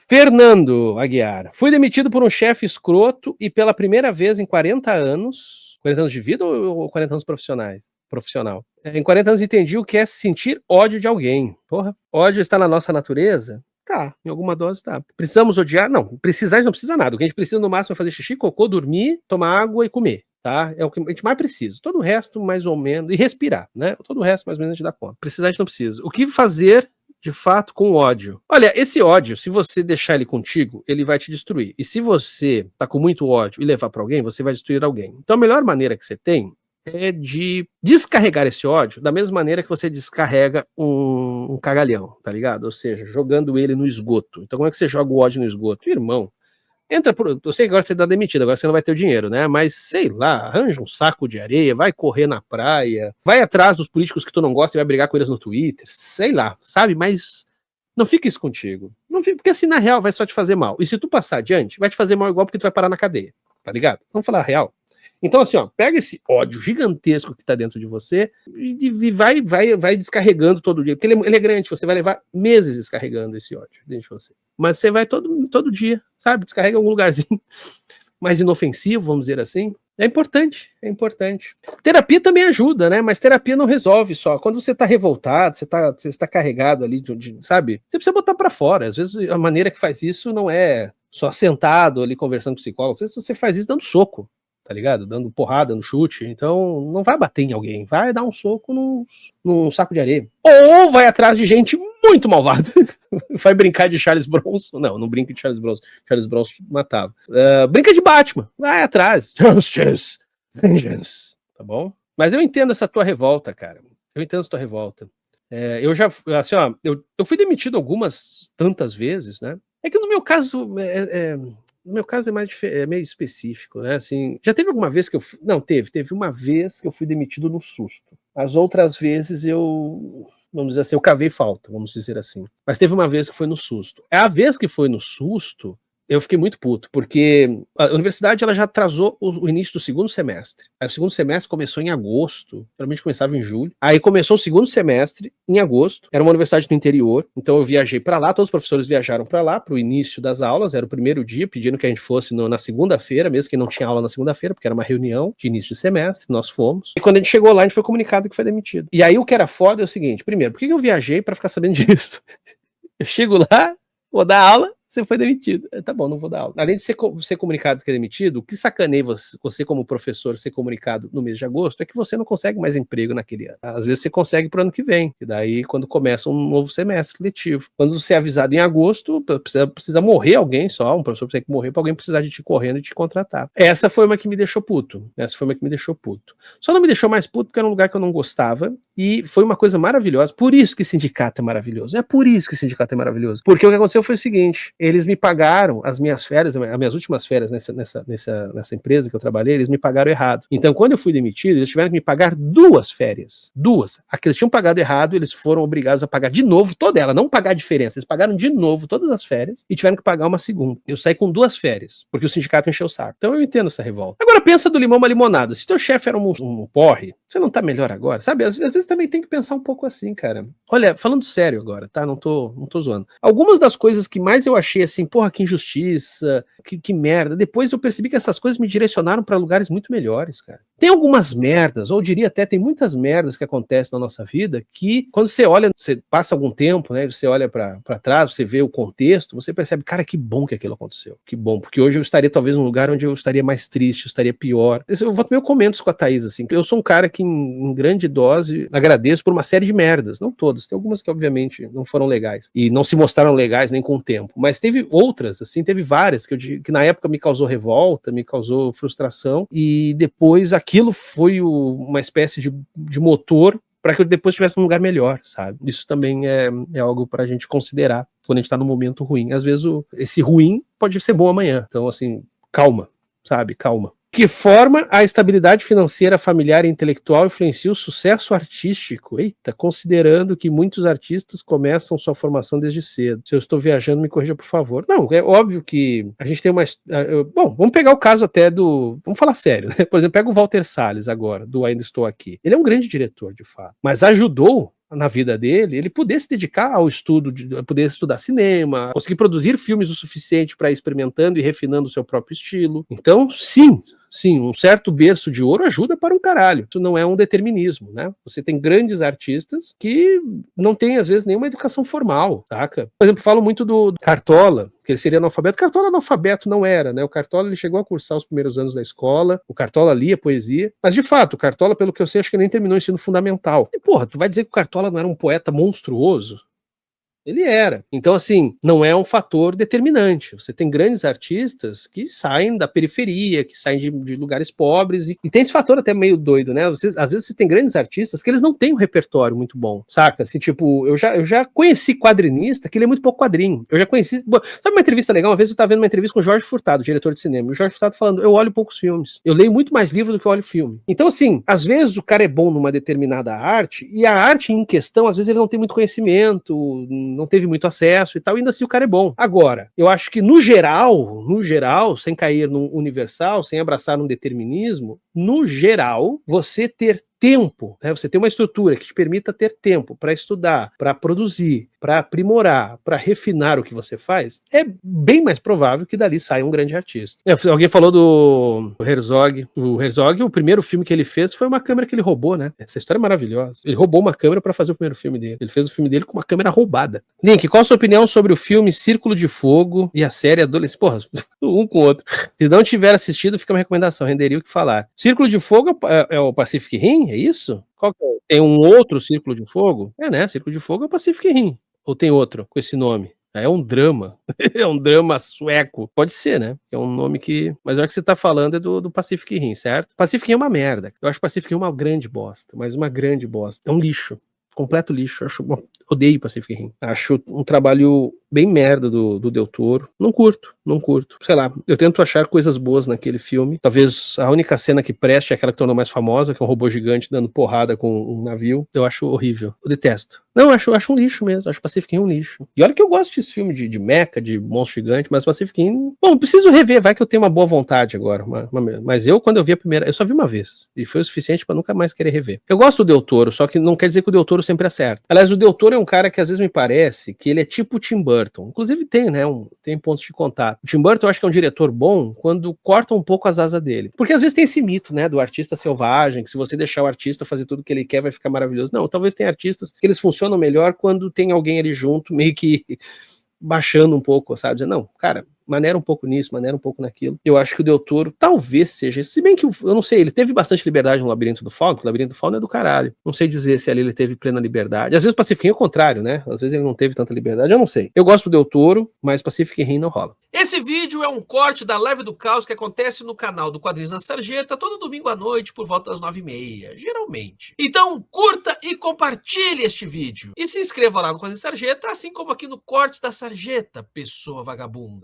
Fernando Aguiar. Fui demitido por um chefe escroto e pela primeira vez em 40 anos. 40 anos de vida ou 40 anos profissional? Em 40 anos entendi o que é sentir ódio de alguém. Porra. Ódio está na nossa natureza? Tá, em alguma dose tá. Precisamos odiar? Não, precisar não precisa nada. O que a gente precisa no máximo é fazer xixi, cocô, dormir, tomar água e comer. Tá? É o que a gente mais precisa. Todo o resto, mais ou menos. E respirar, né? Todo o resto, mais ou menos, a gente dá conta. Precisar, a gente não precisa. O que fazer de fato com ódio? Olha, esse ódio, se você deixar ele contigo, ele vai te destruir. E se você tá com muito ódio e levar para alguém, você vai destruir alguém. Então a melhor maneira que você tem é de descarregar esse ódio da mesma maneira que você descarrega um cagalhão, tá ligado? Ou seja, jogando ele no esgoto. Então como é que você joga o ódio no esgoto? Irmão, entra por. Eu sei que agora você tá demitido, agora você não vai ter o dinheiro, né? Mas sei lá, arranja um saco de areia, vai correr na praia, vai atrás dos políticos que tu não gosta e vai brigar com eles no Twitter, sei lá, sabe? Mas não fica isso contigo. Não fica, porque assim, na real, vai só te fazer mal. E se tu passar adiante, vai te fazer mal igual porque tu vai parar na cadeia, tá ligado? Vamos falar a real. Então, assim, ó, pega esse ódio gigantesco que tá dentro de você e vai descarregando todo dia. Porque ele é grande, você vai levar meses descarregando esse ódio dentro de você. Mas você vai todo dia, sabe? Descarrega em algum lugarzinho mais inofensivo, vamos dizer assim. É importante, é importante. Terapia também ajuda, né? Mas terapia não resolve só. Quando você tá revoltado, você tá carregado ali, sabe? Você precisa botar pra fora. Às vezes a maneira que faz isso não é só sentado ali conversando com o psicólogo. Às vezes você faz isso dando soco, tá ligado? Dando porrada no chute. Então, não vai bater em alguém. Vai dar um soco num saco de areia. Ou vai atrás de gente muito malvada. Vai brincar de Charles Bronson. Não brinca de Charles Bronson. Charles Bronson matava. Brinca de Batman. Vai atrás. Justice. Vengeance. Tá bom? Mas eu entendo essa tua revolta, cara. Eu entendo essa tua revolta. Eu já, assim, ó, eu fui demitido algumas, tantas vezes, né? É que no meu caso, no meu caso é meio específico, né? Assim, já teve alguma vez que eu... Não, teve uma vez que eu fui demitido no susto. As outras vezes vamos dizer assim, eu cavei falta, vamos dizer assim. Mas teve uma vez que foi no susto. A vez que foi no susto, eu fiquei muito puto, porque a universidade ela já atrasou o início do segundo semestre. Aí o segundo semestre começou em agosto, geralmente começava em julho. Aí começou o segundo semestre em agosto. Era uma universidade no interior, então eu viajei para lá, todos os professores viajaram para lá, para o início das aulas, era o primeiro dia, pedindo que a gente fosse na segunda-feira, mesmo que não tinha aula na segunda-feira, porque era uma reunião de início de semestre, nós fomos. E quando a gente chegou lá, a gente foi comunicado que foi demitido. E aí o que era foda é o seguinte, primeiro, por que eu viajei para ficar sabendo disso? Eu chego lá, vou dar aula, você foi demitido. Tá bom, não vou dar aula. Além de ser comunicado que é demitido, o que sacaneia você como professor ser comunicado no mês de agosto é que você não consegue mais emprego naquele ano. Às vezes você consegue pro ano que vem, e daí quando começa um novo semestre letivo. Quando você é avisado em agosto, precisa morrer alguém só, um professor precisa morrer para alguém precisar de ti correndo e te contratar. Essa foi uma que me deixou puto. Só não me deixou mais puto porque era um lugar que eu não gostava e foi uma coisa maravilhosa. Por isso que sindicato é maravilhoso. É por isso que sindicato é maravilhoso. Porque o que aconteceu foi o seguinte, eles me pagaram as minhas férias, as minhas últimas férias nessa empresa que eu trabalhei, eles me pagaram errado. Então, quando eu fui demitido, eles tiveram que me pagar 2 férias. 2. Aqueles tinham pagado errado, eles foram obrigados a pagar de novo toda ela, não pagar a diferença. Eles pagaram de novo todas as férias e tiveram que pagar uma segunda. Eu saí com 2 férias, porque o sindicato encheu o saco. Então, eu entendo essa revolta. Agora, pensa do limão uma limonada. Se teu chefe era um porre, você não tá melhor agora, sabe? Às vezes também tem que pensar um pouco assim, cara. Olha, falando sério agora, tá? Não tô zoando. Algumas das coisas que mais eu achei assim, porra, que injustiça, que merda. Depois eu percebi que essas coisas me direcionaram pra lugares muito melhores, cara. Tem algumas merdas, ou eu diria até, tem muitas merdas que acontecem na nossa vida que, quando você olha, você passa algum tempo, né? Você olha pra trás, você vê o contexto, você percebe, cara, que bom que aquilo aconteceu. Que bom, porque hoje eu estaria talvez num lugar onde eu estaria mais triste, eu estaria pior. Eu comento com a Thaís, assim, eu sou um cara que em grande dose agradeço por uma série de merdas, não todas, tem algumas que obviamente não foram legais e não se mostraram legais nem com o tempo, mas teve outras, assim, teve várias que na época me causou revolta, me causou frustração e depois aquilo foi uma espécie de motor para que eu depois estivesse num lugar melhor, sabe? Isso também é algo para a gente considerar quando a gente está num momento ruim. Às vezes esse ruim pode ser bom amanhã, então assim, calma, sabe? Calma. Que forma a estabilidade financeira familiar e intelectual influencia o sucesso artístico? Eita, considerando que muitos artistas começam sua formação desde cedo. Se eu estou viajando, me corrija, por favor. Não, é óbvio que a gente tem uma... Bom, vamos pegar o caso até do... Vamos falar sério, né? Por exemplo, pega o Walter Salles agora, do Ainda Estou Aqui. Ele é um grande diretor, de fato, mas ajudou na vida dele, ele poder se dedicar ao estudo, poder estudar cinema, conseguir produzir filmes o suficiente para ir experimentando e refinando o seu próprio estilo. Então, sim, um certo berço de ouro ajuda para um caralho. Isso não é um determinismo, né? Você tem grandes artistas que não têm, às vezes, nenhuma educação formal, saca? Por exemplo, falo muito do Cartola, que ele seria analfabeto. Cartola analfabeto não era, né? O Cartola ele chegou a cursar os primeiros anos da escola, o Cartola lia poesia, mas de fato, o Cartola, pelo que eu sei, acho que nem terminou o ensino fundamental. E porra, tu vai dizer que o Cartola não era um poeta monstruoso? Ele era. Então, assim, não é um fator determinante. Você tem grandes artistas que saem da periferia, que saem de lugares pobres, e tem esse fator até meio doido, né? Às vezes você tem grandes artistas que eles não têm um repertório muito bom, saca? Assim, tipo, eu já conheci quadrinista que lê muito pouco quadrinho. Eu já conheci... Sabe uma entrevista legal? Uma vez eu estava vendo uma entrevista com o Jorge Furtado, diretor de cinema, e o Jorge Furtado falando, eu olho poucos filmes. Eu leio muito mais livro do que eu olho filme. Então, assim, às vezes o cara é bom numa determinada arte, e a arte em questão, às vezes ele não tem muito conhecimento, não teve muito acesso e tal, ainda assim o cara é bom. Agora, eu acho que no geral, sem cair num universal, sem abraçar um determinismo, no geral, você ter tempo, né? Você ter uma estrutura que te permita ter tempo para estudar, para produzir, para aprimorar, para refinar o que você faz, é bem mais provável que dali saia um grande artista. Alguém falou do Herzog. O Herzog, o primeiro filme que ele fez foi uma câmera que ele roubou, né? Essa história é maravilhosa. Ele roubou uma câmera para fazer o primeiro filme dele. Ele fez o filme dele com uma câmera roubada. Link, qual a sua opinião sobre o filme Círculo de Fogo e a série Adolescente? Porra, um com o outro. Se não tiver assistido, fica uma recomendação, renderia o que falar. Círculo de Fogo é o Pacific Rim? É isso? Qual que é? Tem um outro Círculo de Fogo? É, né? Círculo de Fogo é o Pacific Rim. Ou tem outro com esse nome? É um drama. É um drama sueco. Pode ser, né? É um nome que... Mas o que você tá falando é do Pacific Rim, certo? Pacific Rim é uma merda. Eu acho Pacific Rim uma grande bosta. Mas uma grande bosta. É um lixo. Completo lixo. Eu odeio Pacific Rim. Acho um trabalho bem merda do Del Toro. Não curto. Sei lá, eu tento achar coisas boas naquele filme. Talvez a única cena que preste é aquela que tornou mais famosa, que é um robô gigante dando porrada com um navio. Eu acho horrível. Eu detesto. Não, eu acho um lixo mesmo. Acho Pacific Rim um lixo. E olha que eu gosto desse filme de mecha, de monstro gigante, mas Pacific Rim... Bom, preciso rever. Vai que eu tenho uma boa vontade agora. Mas eu, quando eu vi a primeira... Eu só vi uma vez. E foi o suficiente pra nunca mais querer rever. Eu gosto do Del Toro, só que não quer dizer que o Del Toro sempre acerta. Aliás, o Del Toro é um cara que às vezes me parece que ele é tipo o Tim Burton. Inclusive tem, né? Tem pontos de contato. O Tim Burton eu acho que é um diretor bom quando corta um pouco as asas dele. Porque às vezes tem esse mito, né? Do artista selvagem, que se você deixar o artista fazer tudo o que ele quer, vai ficar maravilhoso. Não, talvez tem artistas que eles funcionam melhor quando tem alguém ali junto, meio que baixando um pouco, sabe? Dizendo, não, cara, maneira um pouco nisso, maneira um pouco naquilo. Eu acho que o Del Toro talvez seja, se bem que eu não sei, ele teve bastante liberdade no Labirinto do Fauno, porque o Labirinto do Fauno é do caralho. Não sei dizer se ali ele teve plena liberdade. Às vezes o Pacific Rim é o contrário, né? Às vezes ele não teve tanta liberdade, eu não sei. Eu gosto do Del Toro, mas Pacific Rim não rola. Esse vídeo é um corte da Live do Caos que acontece no canal do Quadrinhos da Sarjeta todo domingo à noite por volta das 9h30, geralmente. Então curta e compartilhe este vídeo. E se inscreva lá no Quadrinhos da Sarjeta, assim como aqui no Cortes da Sarjeta, pessoa vagabunda.